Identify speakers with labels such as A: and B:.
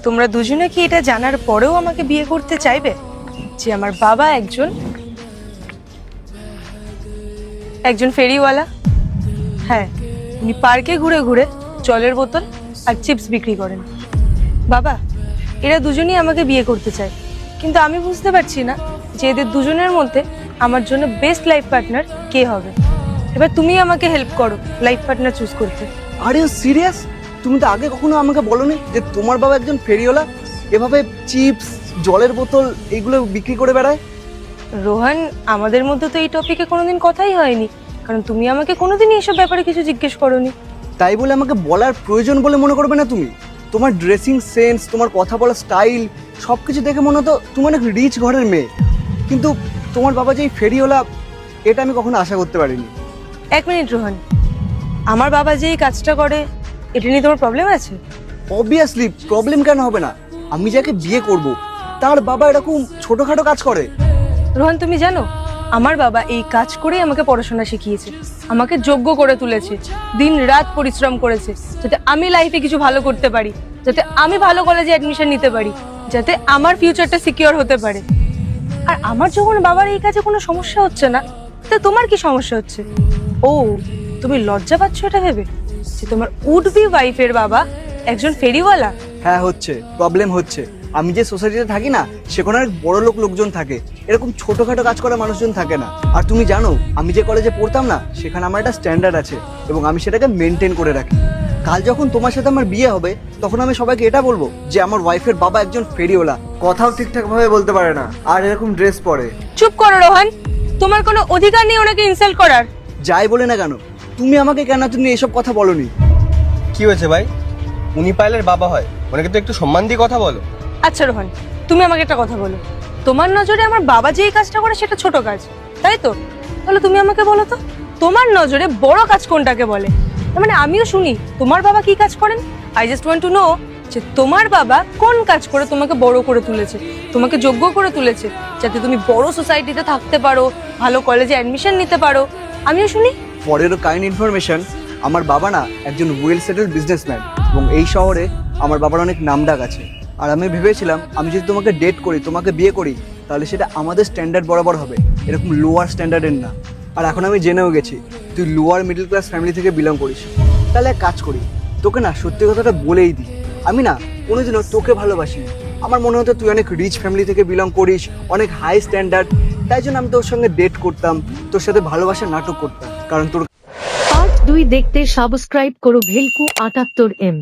A: তোমরা দুজনে কি এটা জানার পরেও আমাকে বিয়ে করতে চাইবে যে আমার বাবা একজন ফেরিওয়ালা? হ্যাঁ, উনি পার্কে ঘুরে ঘুরে জলের বোতল আর চিপস বিক্রি করেন। বাবা, এরা দুজনেই আমাকে বিয়ে করতে চায়, কিন্তু আমি বুঝতে পারছি না যে এদের দুজনের মধ্যে আমার জন্য বেস্ট লাইফ পার্টনার কে হবে। এবার তুমি আমাকে হেল্প করো লাইফ পার্টনার চুজ করতে।
B: Are you serious? তুমি তো আগে কখনো আমাকে বলোনি যে তোমার বাবা একজন ফেরিওয়ালা, এভাবে চিপস জলের বোতল এগুলো বিক্রি করে বেড়ায়?
A: রোহান, আমাদের মধ্যে তো এই টপিকে কোনোদিন কথাই হয়নি, কারণ তুমি আমাকে কোনোদিনই এসব ব্যাপারে কিছু জিজ্ঞেস করোনি।
B: তাই বলে আমাকে বলার প্রয়োজন বলে মনে করবে না তুমি? তোমার ড্রেসিং সেন্স, তোমার কথা বলার স্টাইল সব কিছু দেখে মনে হতো তুমি অনেক রিচ ঘরের মেয়ে, কিন্তু তোমার বাবা যে ফেরিওয়ালা এটা আমি কখনো আশা করতে পারিনি।
A: এক মিনিট রোহান, আমার বাবা যে এই কাজটা করে এটা নিয়ে তোমার প্রবলেম আছে?
B: অবভিয়াসলি প্রবলেম কেন হবে না? আমি যাকে বিয়ে করব তার বাবা এরকম ছোটখাটো কাজ করে?
A: রোহান, তুমি জানো আমার বাবা এই কাজ করেই আমাকে পড়াশোনা শিখিয়েছে, আমাকে যোগ্য করে তুলেছে, দিন রাত পরিশ্রম করেছে যাতে আমি লাইফে কিছু ভালো করতে পারি, যাতে আমি ভালো কলেজে অ্যাডমিশন নিতে পারি, যাতে আমার ফিউচারটা সিকিউর হতে পারে। আর আমার যখন বাবার এই কাজে কোনো সমস্যা হচ্ছে না, তো তোমার কি সমস্যা হচ্ছে? ও, তুমি লজ্জা পাচ্ছ এটা ভেবে যে তোমার উড বি ওয়াইফের বাবা একজন ফেরিওয়ালা?
B: হ্যাঁ হচ্ছে, প্রবলেম হচ্ছে। আমি যে সোসাইটিতে থাকি না, সেখানে অনেক বড় লোকজন থাকে, এরকম ছোটখাটো কাজ করা মানুষজন থাকে না। আর তুমি জানো আমি যে কলেজে পড়তাম না, সেখানে আমার একটা স্ট্যান্ডার্ড আছে এবং আমি সেটাকে মেনটেন করে রাখি। কাল যখন তোমার সাথে আমার বিয়ে হবে তখন আমি সবাইকে এটা বলবো যে আমার ওয়াইফের বাবা একজন ফেরিওয়ালা, কথাও ঠিকঠাক ভাবে বলতে পারে না আর এরকম ড্রেস পরে।
A: চুপ করো রোহান, তোমার কোনো অধিকার নেই ওনাকে ইনসাল্ট করার।
B: যাই বলে না কেন, তুমি আমাকে কেন তুমি এসব কথা বলোনি?
C: কি হয়েছে ভাই? উনি পাইলের বাবা হয়, ওনাকে তো একটু সম্মান দিয়ে কথা বলো।
A: আচ্ছা রোহান, তুমি আমাকে একটা কথা বলো, তোমার নজরে আমার বাবা যে এই কাজটা করে সেটা ছোট কাজ, তাই তো? তাহলে তুমি আমাকে বলো তো, তোমার নজরে বড় কাজ কোনটাকে বলে? তার মানে আমিও শুনি তোমার বাবা কি কাজ করেন। I just want to know যে তোমার বাবা কোন কাজ করে তোমাকে বড় করে তুলেছে, তোমাকে যোগ্য করে তুলেছে, যাতে তুমি বড় সোসাইটিতে থাকতে পারো, ভালো কলেজে অ্যাডমিশন নিতে পারো। আমিও শুনি।
B: ফর ইওর কাইন্ড ইনফরমেশন, আমার বাবা না একজন ওয়েল সেটেলড বিজনেসম্যান এবং এই শহরে আমার বাবার অনেক নামডাক আছে। আর আমি ভেবেছিলাম আমি যদি তোমাকে ডেট করি, তোমাকে বিয়ে করি, তাহলে সেটা আমাদের স্ট্যান্ডার্ড বরাবর হবে, এরকম লোয়ার স্ট্যান্ডার্ডের না। আর এখন আমি জেনেও গেছি তুই লোয়ার মিডল ক্লাস ফ্যামিলি থেকে বিলং করিস। তাহলে এক কাজ করি, তোকে না সত্যি কথাটা বলেই দিই, আমি না কোনোদিনও তোকে ভালোবাসি। আমার মনে হতো তুই অনেক রিচ ফ্যামিলি থেকে বিলং করিস, অনেক হাই স্ট্যান্ডার্ড, তাই জন্য আমি তোর সঙ্গে ডেট করতাম, তোর সাথে ভালোবাসার নাটক করতাম, কারণ তোর
D: পার্ট 2 দেখতে সাবস্ক্রাইব করো ভেলকু 78M।